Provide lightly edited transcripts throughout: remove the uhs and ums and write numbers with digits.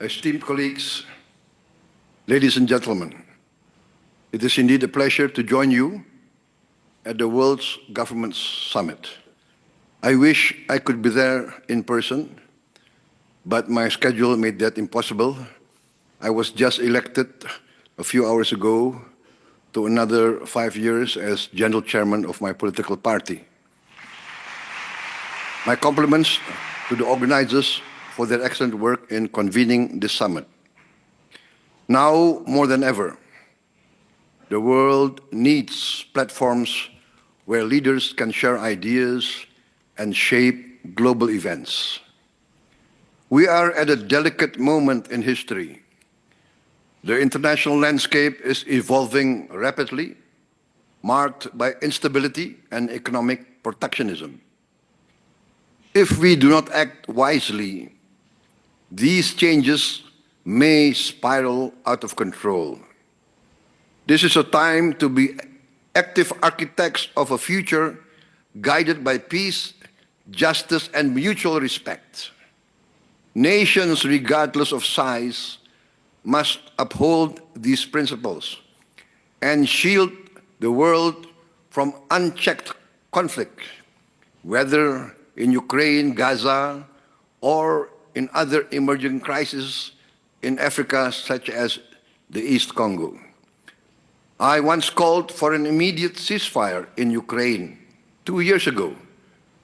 Esteemed colleagues, ladies and gentlemen, it is indeed a pleasure to join you at the World's Governments Summit. I wish I could be there in person, but my schedule made that impossible. I was just elected a few hours ago to another 5 years as General Chairman of my political party. My compliments to the organizers for their excellent work in convening this summit. Now, more than ever, the world needs platforms where leaders can share ideas and shape global events. We are at a delicate moment in history. The international landscape is evolving rapidly, marked by instability and economic protectionism. If we do not act wisely, these changes may spiral out of control. This is a time to be active architects of a future guided by peace, justice, and mutual respect. Nations, regardless of size, must uphold these principles and shield the world from unchecked conflict, whether in Ukraine, Gaza, or in other emerging crises in Africa, such as the East Congo. I once called for an immediate ceasefire in Ukraine 2 years ago,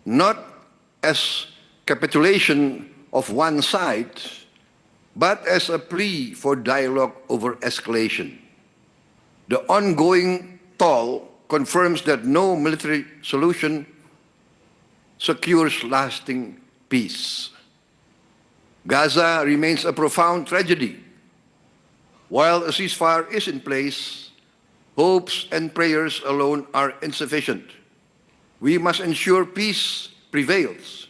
not as capitulation of one side, but as a plea for dialogue over escalation. The ongoing toll confirms that no military solution secures lasting peace. Gaza remains a profound tragedy. While a ceasefire is in place, hopes and prayers alone are insufficient. We must ensure peace prevails.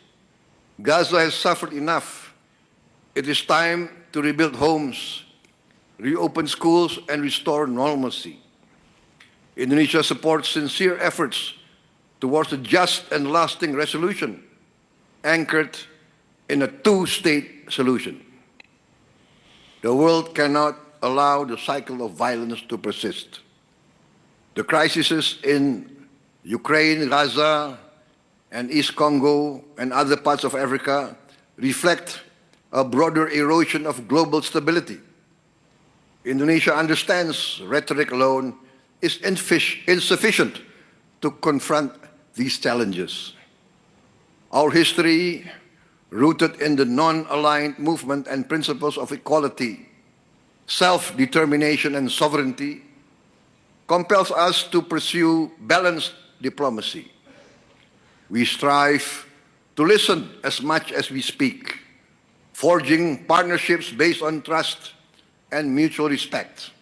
Gaza has suffered enough. It is time to rebuild homes, reopen schools, and restore normalcy. Indonesia supports sincere efforts towards a just and lasting resolution, anchored in a two-state solution. The world cannot allow the cycle of violence to persist. The crises in Ukraine, Gaza, and East Congo, and other parts of Africa reflect a broader erosion of global stability. Indonesia understands rhetoric alone is insufficient to confront these challenges. Our history, rooted in the non-aligned movement and principles of equality, self-determination, and sovereignty, compels us to pursue balanced diplomacy. We strive to listen as much as we speak, forging partnerships based on trust and mutual respect.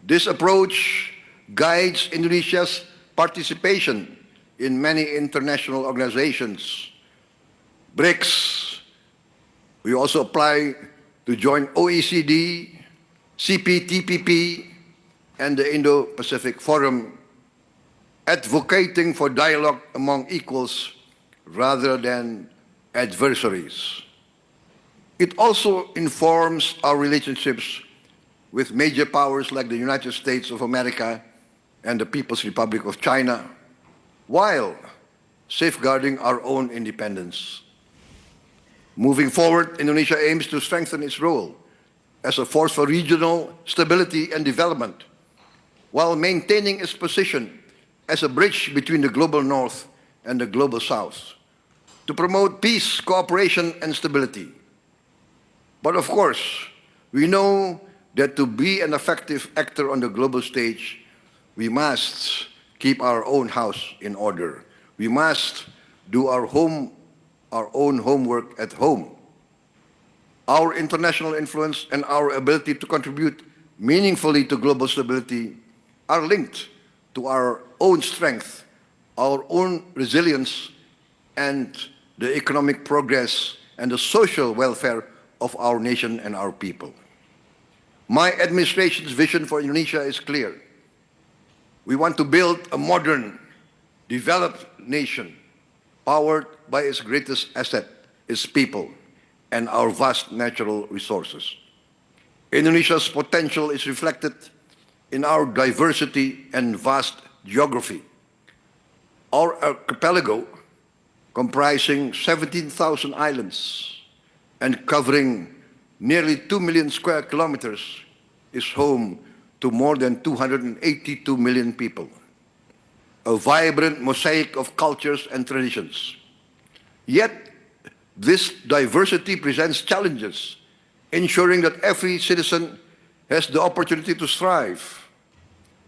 This approach guides Indonesia's participation in many international organizations. BRICS, we also apply to join OECD, CPTPP, and the Indo-Pacific Forum, advocating for dialogue among equals rather than adversaries. It also informs our relationships with major powers like the United States of America and the People's Republic of China, while safeguarding our own independence. Moving forward, Indonesia aims to strengthen its role as a force for regional stability and development, while maintaining its position as a bridge between the global north and the global south, to promote peace, cooperation, and stability. But of course, we know that to be an effective actor on the global stage, we must keep our own house in order. We must do our own homework at home. Our international influence and our ability to contribute meaningfully to global stability are linked to our own strength, our own resilience, and the economic progress and the social welfare of our nation and our people. My administration's vision for Indonesia is clear. We want to build a modern, developed nation powered by its greatest asset, its people, and our vast natural resources. Indonesia's potential is reflected in our diversity and vast geography. Our archipelago, comprising 17,000 islands and covering nearly 2 million square kilometers, is home to more than 282 million people. A vibrant mosaic of cultures and traditions. Yet, this diversity presents challenges, ensuring that every citizen has the opportunity to thrive.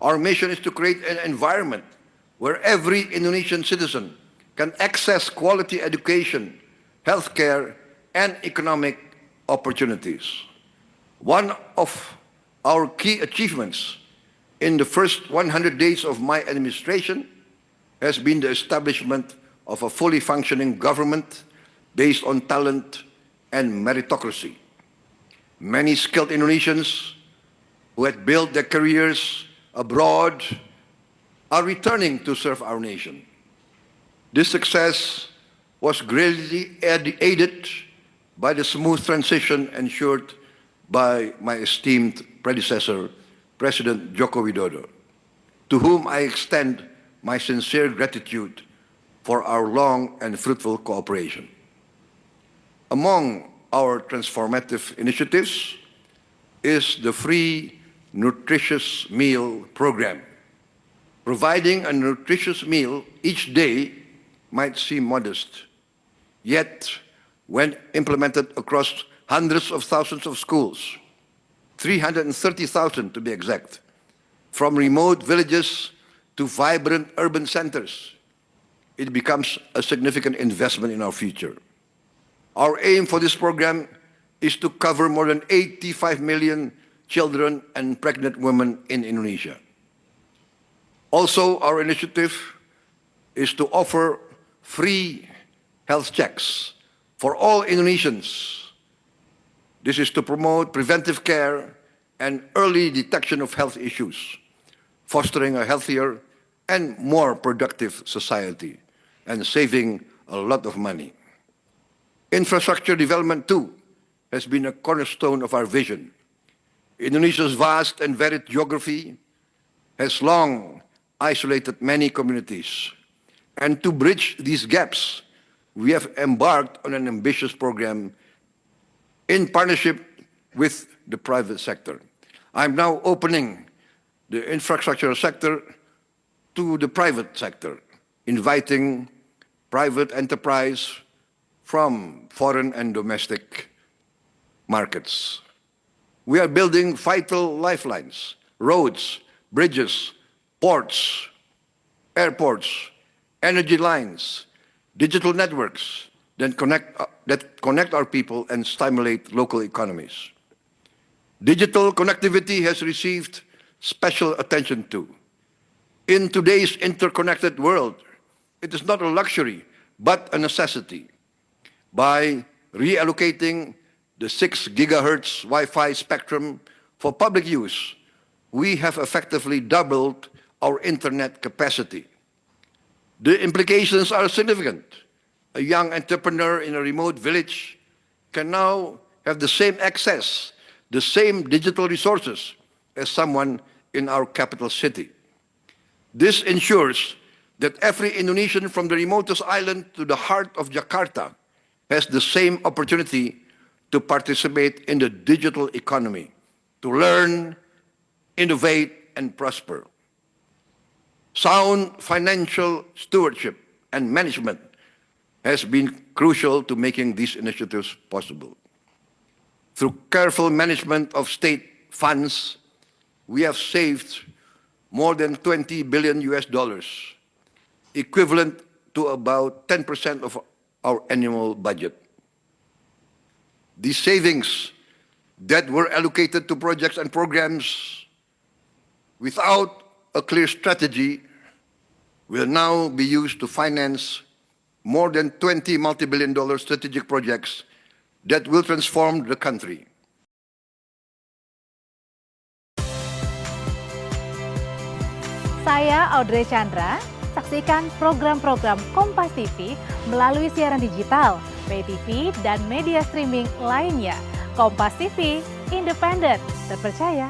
Our mission is to create an environment where every Indonesian citizen can access quality education, healthcare, and economic opportunities. One of our key achievements in the first 100 days of my administration has been the establishment of a fully functioning government based on talent and meritocracy. Many skilled Indonesians who had built their careers abroad are returning to serve our nation. This success was greatly aided by the smooth transition ensured by my esteemed predecessor, President Joko Widodo, to whom I extend my sincere gratitude for our long and fruitful cooperation. Among our transformative initiatives is the free nutritious meal program. Providing a nutritious meal each day might seem modest, yet when implemented across hundreds of thousands of schools, 330,000 to be exact, from remote villages to vibrant urban centers, it becomes a significant investment in our future. Our aim for this program is to cover more than 85 million children and pregnant women in Indonesia. Also, our initiative is to offer free health checks for all Indonesians. This is to promote preventive care and early detection of health issues, fostering a healthier and more productive society, and saving a lot of money. Infrastructure development, too, has been a cornerstone of our vision. Indonesia's vast and varied geography has long isolated many communities. And to bridge these gaps, we have embarked on an ambitious program in partnership with the private sector. I'm now opening the infrastructure sector to the private sector, inviting private enterprise from foreign and domestic markets. We are building vital lifelines, roads, bridges, ports, airports, energy lines, digital networks that connect our people and stimulate local economies. Digital connectivity has received special attention too. In today's interconnected world, it is not a luxury, but a necessity. By reallocating the 6 gigahertz Wi-Fi spectrum for public use, we have effectively doubled our internet capacity. The implications are significant. A young entrepreneur in a remote village can now have the same access, the same digital resources as someone in our capital city. This ensures that every Indonesian from the remotest island to the heart of Jakarta has the same opportunity to participate in the digital economy, to learn, innovate, and prosper. Sound financial stewardship and management has been crucial to making these initiatives possible. Through careful management of state funds, we have saved more than $20 billion, equivalent to about 10% of our annual budget. These savings that were allocated to projects and programs without a clear strategy will now be used to finance more than 20 multi-billion-dollar strategic projects that will transform the country. Saya Audrey Chandra, saksikan program-program Kompas TV melalui siaran digital, pay TV, dan media streaming lainnya. Kompas TV, independen, terpercaya,